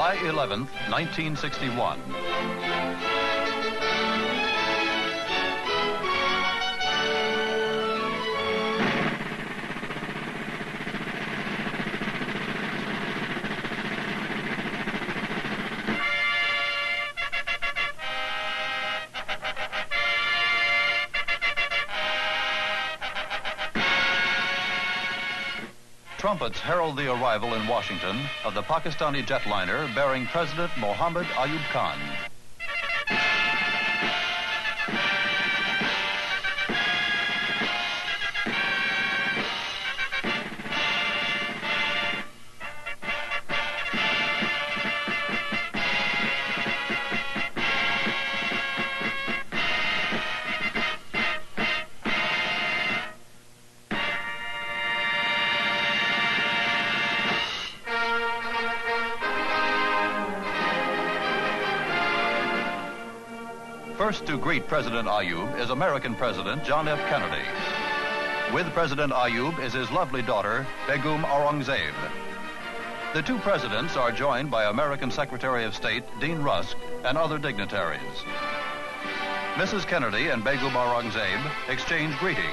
July 11th, 1961. Trumpets herald the arrival in Washington of the Pakistani jetliner bearing President Mohammed Ayyub Khan. First to greet President Ayyub is American President John F. Kennedy. With President Ayyub is his lovely daughter, Begum Aurangzeb. The two presidents are joined by American Secretary of State Dean Rusk and other dignitaries. Mrs. Kennedy and Begum Aurangzeb exchange greetings.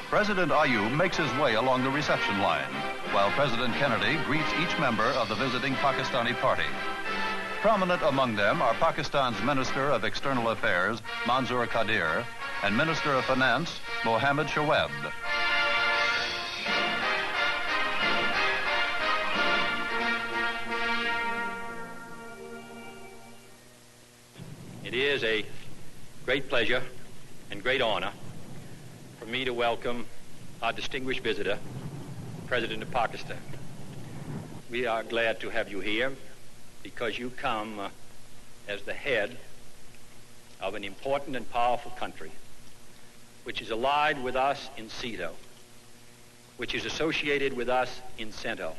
President Ayyub makes his way along the reception line, while President Kennedy greets each member of the visiting Pakistani party. Prominent among them are Pakistan's Minister of External Affairs, Manzoor Qadir, and Minister of Finance, Mohammad Shoaib. It is a great pleasure and great honor for me to welcome our distinguished visitor, President of Pakistan. We are glad to have you here because you come as the head of an important and powerful country which is allied with us in CETO, which is associated with us in CENTO,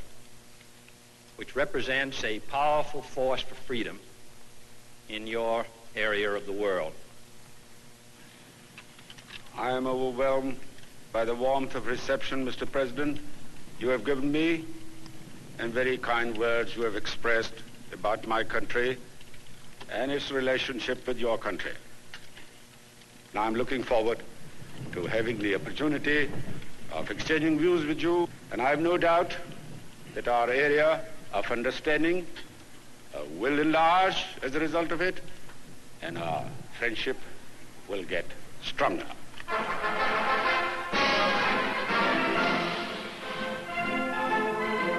which represents a powerful force for freedom in your area of the world. I am overwhelmed by the warmth of reception, Mr. President, you have given me, and very kind words you have expressed about my country and its relationship with your country. Now I'm looking forward to having the opportunity of exchanging views with you, and I have no doubt that our area of understanding will enlarge as a result of it, and our friendship will get stronger.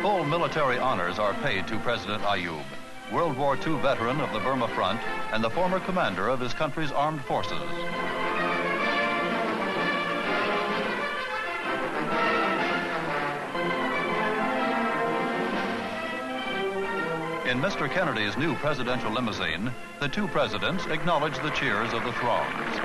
Full military honors are paid to President Ayyub, World War II veteran of the Burma Front and the former commander of his country's armed forces. In Mr. Kennedy's new presidential limousine, the two presidents acknowledge the cheers of the throngs.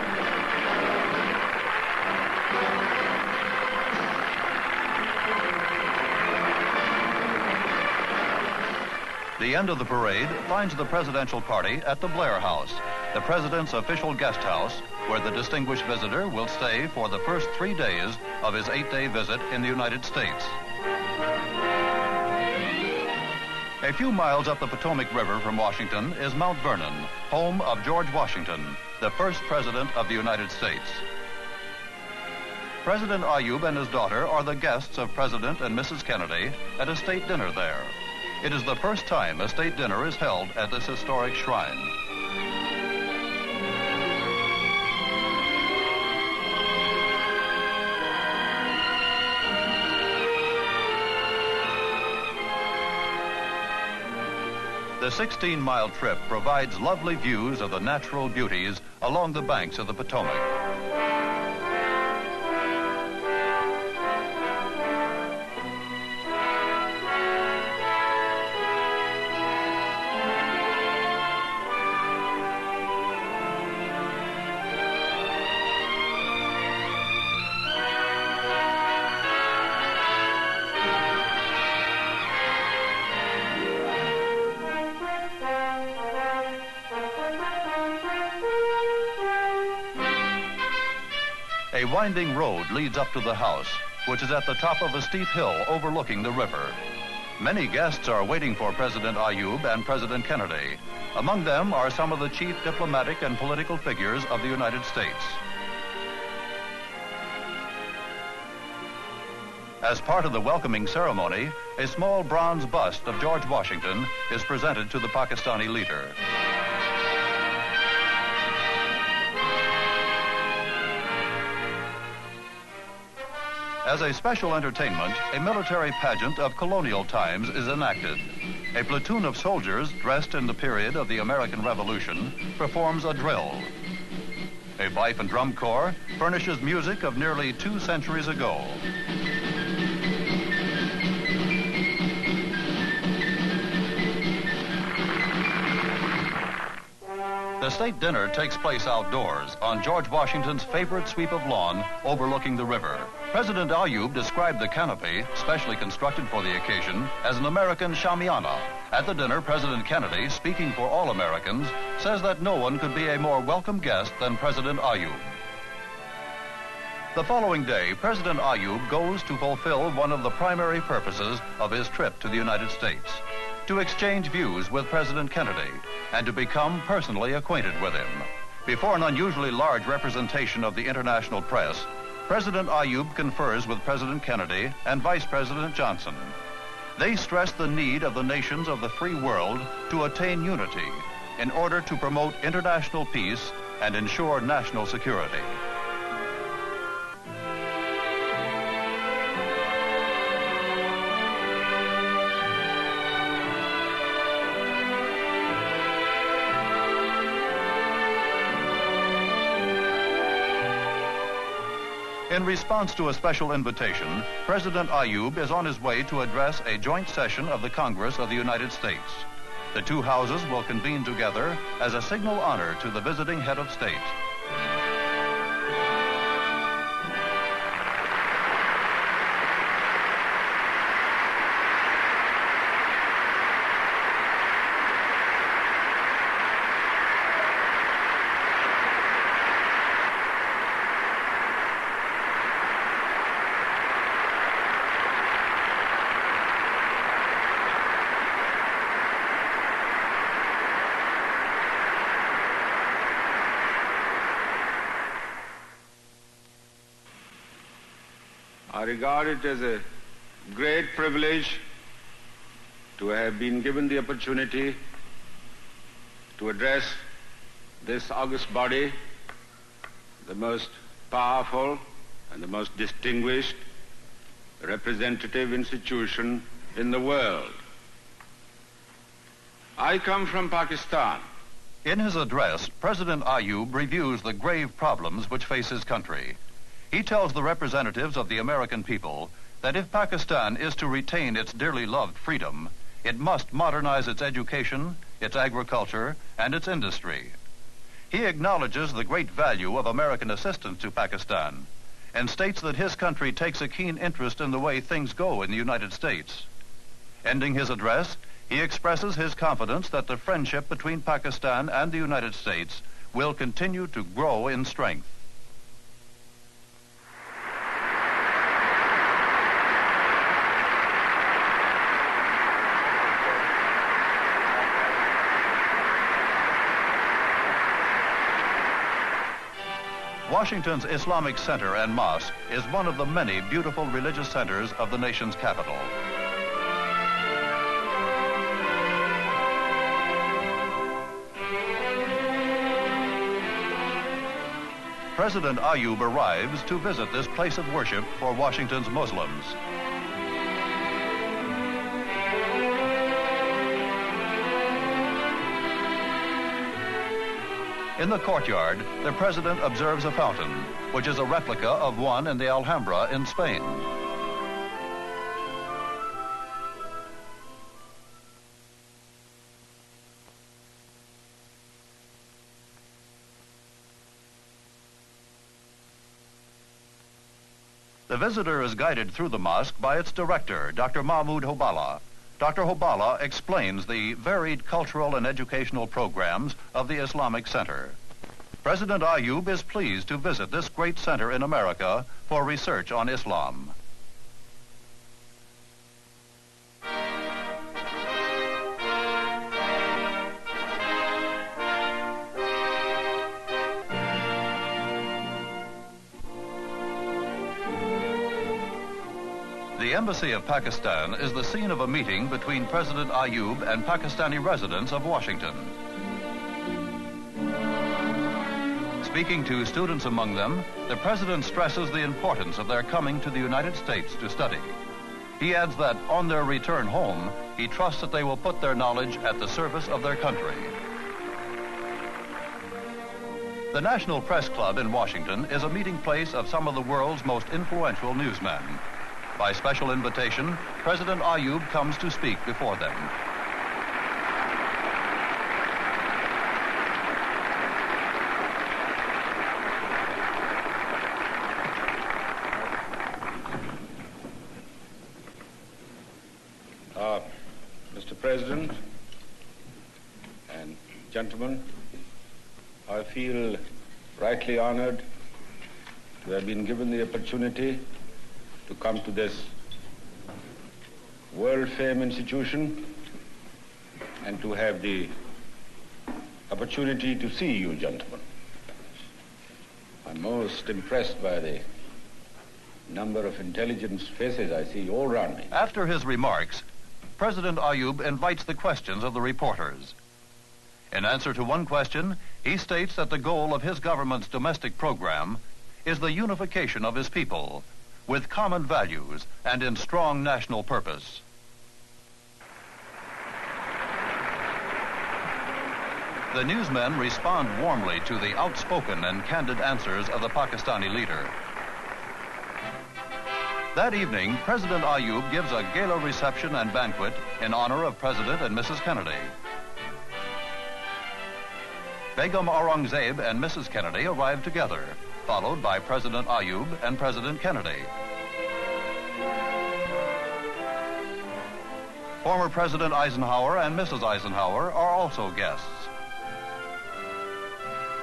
The end of the parade finds the presidential party at the Blair House, the president's official guest house, where the distinguished visitor will stay for the first 3 days of his 8-day visit in the United States. A few miles up the Potomac River from Washington is Mount Vernon, home of George Washington, the first president of the United States. President Ayyub and his daughter are the guests of President and Mrs. Kennedy at a state dinner there. It is the first time a state dinner is held at this historic shrine. The 16-mile trip provides lovely views of the natural beauties along the banks of the Potomac. A winding road leads up to the house, which is at the top of a steep hill overlooking the river. Many guests are waiting for President Ayyub and President Kennedy. Among them are some of the chief diplomatic and political figures of the United States. As part of the welcoming ceremony, a small bronze bust of George Washington is presented to the Pakistani leader. As a special entertainment, a military pageant of colonial times is enacted. A platoon of soldiers dressed in the period of the American Revolution performs a drill. A fife and drum corps furnishes music of nearly 2 centuries ago. The state dinner takes place outdoors on George Washington's favorite sweep of lawn overlooking the river. President Ayyub described the canopy, specially constructed for the occasion, as an American shamiana. At the dinner, President Kennedy, speaking for all Americans, says that no one could be a more welcome guest than President Ayyub. The following day, President Ayyub goes to fulfill one of the primary purposes of his trip to the United States: to exchange views with President Kennedy and to become personally acquainted with him. Before an unusually large representation of the international press, President Ayyub confers with President Kennedy and Vice President Johnson. They stress the need of the nations of the free world to attain unity in order to promote international peace and ensure national security. In response to a special invitation, President Ayyub is on his way to address a joint session of the Congress of the United States. The two houses will convene together as a signal honor to the visiting head of state. I regard it as a great privilege to have been given the opportunity to address this august body, the most powerful and the most distinguished representative institution in the world. I come from Pakistan. In his address, President Ayyub reviews the grave problems which face his country. He tells the representatives of the American people that if Pakistan is to retain its dearly loved freedom, it must modernize its education, its agriculture, and its industry. He acknowledges the great value of American assistance to Pakistan and states that his country takes a keen interest in the way things go in the United States. Ending his address, he expresses his confidence that the friendship between Pakistan and the United States will continue to grow in strength. Washington's Islamic Center and Mosque is one of the many beautiful religious centers of the nation's capital. President Ayyub arrives to visit this place of worship for Washington's Muslims. In the courtyard, the president observes a fountain, which is a replica of one in the Alhambra in Spain. The visitor is guided through the mosque by its director, Dr. Mahmoud Hobala. Dr. Hobala explains the varied cultural and educational programs of the Islamic Center. President Ayyub is pleased to visit this great center in America for research on Islam. The Embassy of Pakistan is the scene of a meeting between President Ayyub and Pakistani residents of Washington. Speaking to students among them, the President stresses the importance of their coming to the United States to study. He adds that on their return home, he trusts that they will put their knowledge at the service of their country. The National Press Club in Washington is a meeting place of some of the world's most influential newsmen. By special invitation, President Ayyub comes to speak before them. Mr. President and gentlemen, I feel rightly honored to have been given the opportunity to come to this world-famed institution and to have the opportunity to see you gentlemen. I'm most impressed by the number of intelligent faces I see all around me. After his remarks, President Ayyub invites the questions of the reporters. In answer to one question, he states that the goal of his government's domestic program is the unification of his people with common values and in strong national purpose. The newsmen respond warmly to the outspoken and candid answers of the Pakistani leader. That evening, President Ayyub gives a gala reception and banquet in honor of President and Mrs. Kennedy. Begum Aurangzeb and Mrs. Kennedy arrive together, followed by President Ayyub and President Kennedy. Former President Eisenhower and Mrs. Eisenhower are also guests.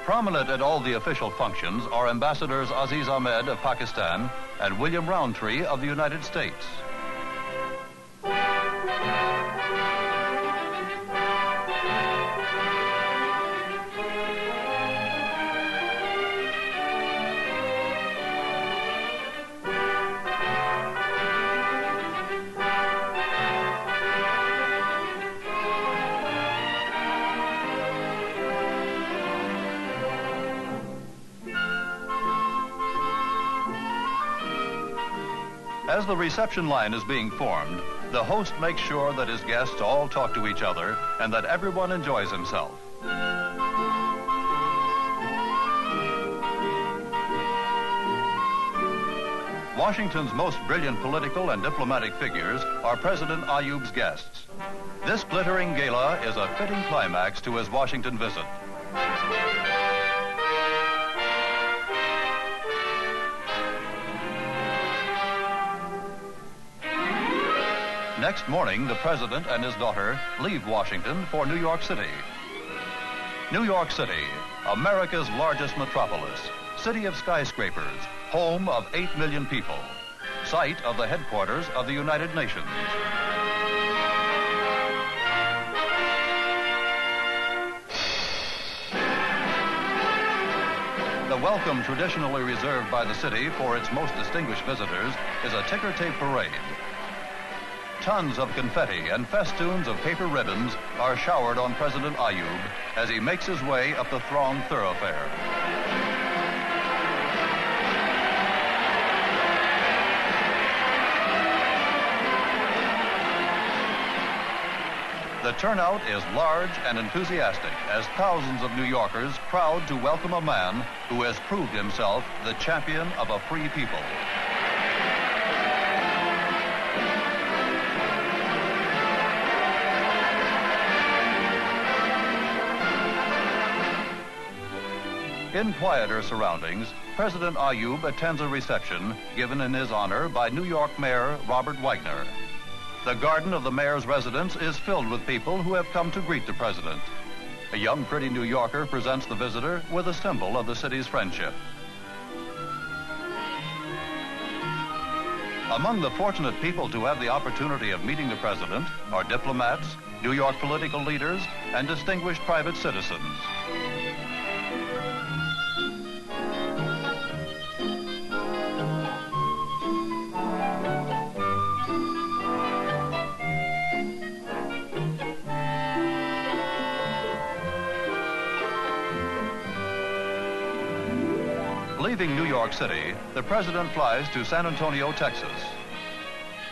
Prominent at all the official functions are Ambassadors Aziz Ahmed of Pakistan and William Roundtree of the United States. As the reception line is being formed, the host makes sure that his guests all talk to each other and that everyone enjoys himself. Washington's most brilliant political and diplomatic figures are President Ayyub's guests. This glittering gala is a fitting climax to his Washington visit. Next morning, the President and his daughter leave Washington for New York City. New York City, America's largest metropolis, city of skyscrapers, home of 8 million people, site of the headquarters of the United Nations. The welcome traditionally reserved by the city for its most distinguished visitors is a ticker-tape parade. Tons of confetti and festoons of paper ribbons are showered on President Ayyub as he makes his way up the thronged thoroughfare. The turnout is large and enthusiastic as thousands of New Yorkers crowd to welcome a man who has proved himself the champion of a free people. In quieter surroundings, President Ayyub attends a reception given in his honor by New York Mayor Robert Wagner. The garden of the mayor's residence is filled with people who have come to greet the president. A young, pretty New Yorker presents the visitor with a symbol of the city's friendship. Among the fortunate people to have the opportunity of meeting the president are diplomats, New York political leaders, and distinguished private citizens. Leaving New York City, the president flies to San Antonio, Texas.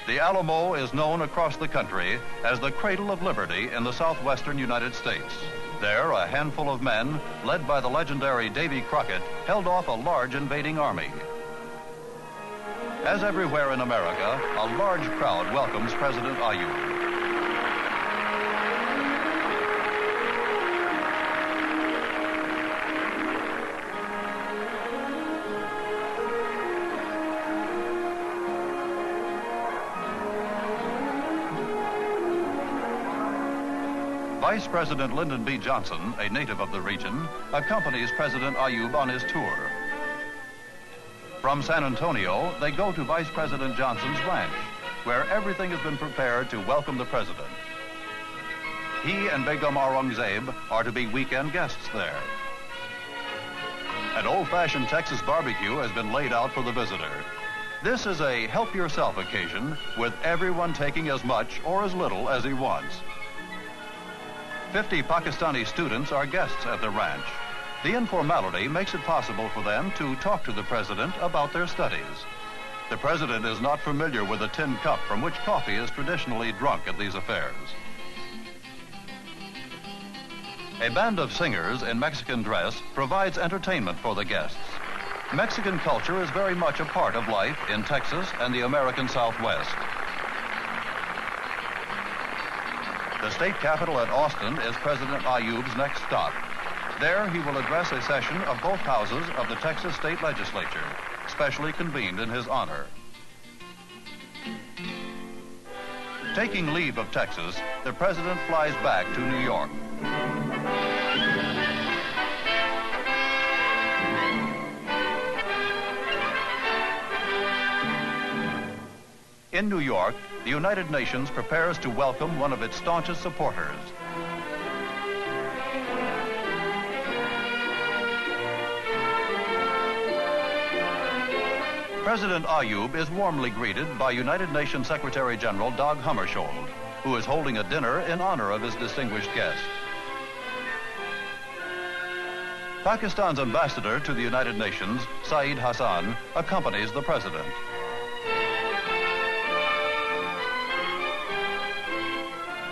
The Alamo is known across the country as the cradle of liberty in the southwestern United States. There, a handful of men, led by the legendary Davy Crockett, held off a large invading army. As everywhere in America, a large crowd welcomes President Ayyub. Vice President Lyndon B. Johnson, a native of the region, accompanies President Ayyub on his tour. From San Antonio, they go to Vice President Johnson's ranch, where everything has been prepared to welcome the president. He and Begum Aurangzeb are to be weekend guests there. An old-fashioned Texas barbecue has been laid out for the visitor. This is a help-yourself occasion, with everyone taking as much or as little as he wants. 50 Pakistani students are guests at the ranch. The informality makes it possible for them to talk to the president about their studies. The president is not familiar with the tin cup from which coffee is traditionally drunk at these affairs. A band of singers in Mexican dress provides entertainment for the guests. Mexican culture is very much a part of life in Texas and the American Southwest. The state capital at Austin is President Ayyub's next stop. There, he will address a session of both houses of the Texas State Legislature, specially convened in his honor. Taking leave of Texas, the president flies back to New York. In New York, the United Nations prepares to welcome one of its staunchest supporters. President Ayyub is warmly greeted by United Nations Secretary General Dag Hammarskjöld, who is holding a dinner in honor of his distinguished guest. Pakistan's ambassador to the United Nations, Saeed Hassan, accompanies the president.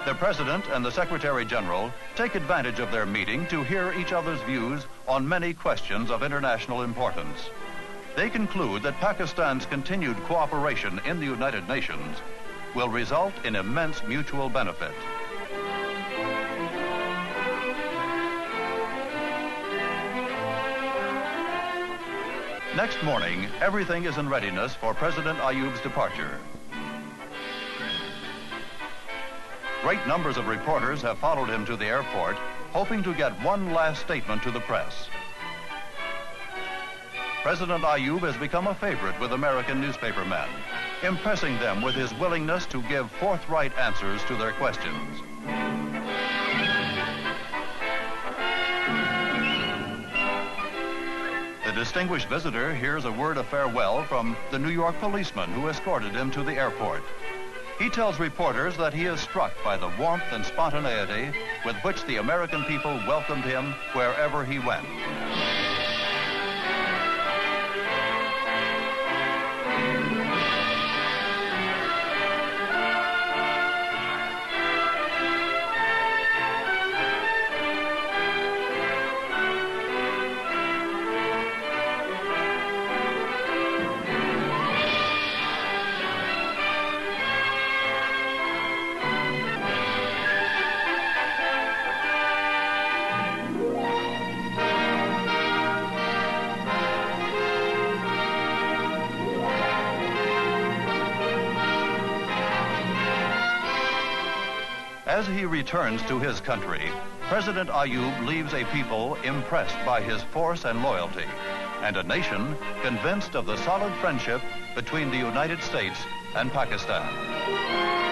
The President and the Secretary General take advantage of their meeting to hear each other's views on many questions of international importance. They conclude that Pakistan's continued cooperation in the United Nations will result in immense mutual benefit. Next morning, everything is in readiness for President Ayyub's departure. Great numbers of reporters have followed him to the airport, hoping to get one last statement to the press. President Ayyub has become a favorite with American newspapermen, impressing them with his willingness to give forthright answers to their questions. The distinguished visitor hears a word of farewell from the New York policeman who escorted him to the airport. He tells reporters that he is struck by the warmth and spontaneity with which the American people welcomed him wherever he went. As he returns to his country, President Ayyub leaves a people impressed by his force and loyalty, and a nation convinced of the solid friendship between the United States and Pakistan.